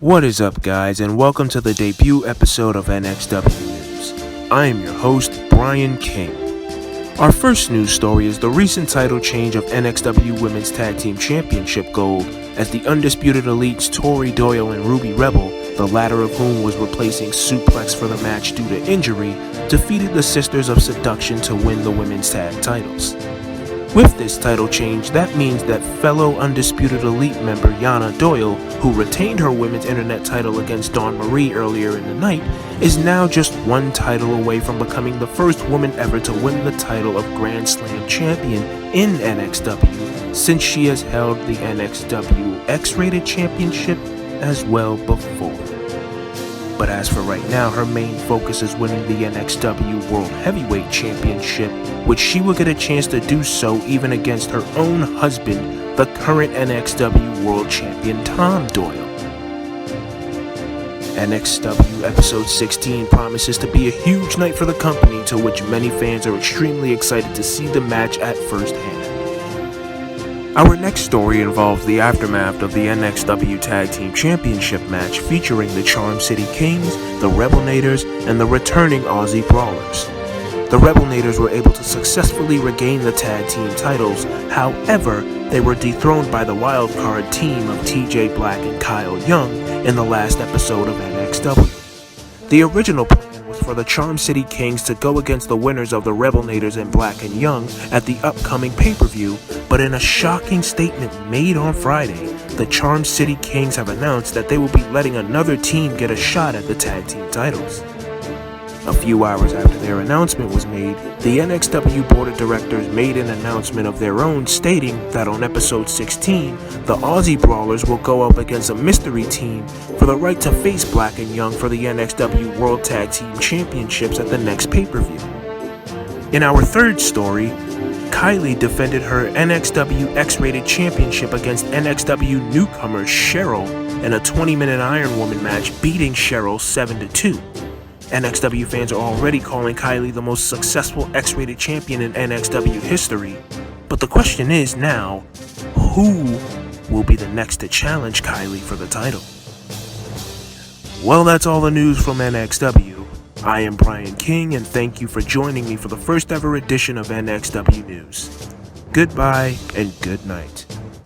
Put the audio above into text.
What is up, guys, and welcome to the debut episode of NXW News. I am your host, Bryan King. Our first news story is the recent title change of NXW Women's Tag Team Championship Gold as the Undisputed Elites Tori Doyle and Ruby Rebel, the latter of whom was replacing Suplex for the match due to injury, defeated the Sisters of Seduction to win the women's tag titles. With this title change, that means that fellow Undisputed Elite member Yana Doyle, who retained her women's internet title against Dawn Marie earlier in the night, is now just one title away from becoming the first woman ever to win the title of Grand Slam champion in NXW, since she has held the NXW X-Rated Championship as well before. But as for right now, her main focus is winning the NXW World Heavyweight Championship, which she will get a chance to do so even against her own husband, the current NXW World Champion Tom Doyle. NXW Episode 16 promises to be a huge night for the company, to which many fans are extremely excited to see the match at first hand. Our next story involves the aftermath of the NXW Tag Team Championship match featuring the Charm City Kings, the Rebelnators, and the returning Aussie Brawlers. The Rebelnators were able to successfully regain the tag team titles, however, they were dethroned by the wildcard team of TJ Black and Kyle Young in the last episode of NXW. The original plan was for the Charm City Kings to go against the winners of the Rebelnators and Black and Young at the upcoming pay-per-view, but in a shocking statement made on Friday, the Charm City Kings have announced that they will be letting another team get a shot at the tag team titles. A few hours after their announcement was made, the NXW Board of Directors made an announcement of their own, stating that on episode 16, the Aussie Brawlers will go up against a mystery team for the right to face Black and Young for the NXW World Tag Team Championships at the next pay-per-view. In our third story, Kylie defended her NXW X-Rated Championship against NXW newcomer Cheryl in a 20-minute Iron Woman match, beating Cheryl 7-2. NXW fans are already calling Kylie the most successful X-Rated champion in NXW history, but the question is now, who will be the next to challenge Kylie for the title? Well, that's all the news from NXW. I am Bryan King, and thank you for joining me for the first ever edition of NXW News. Goodbye and good night.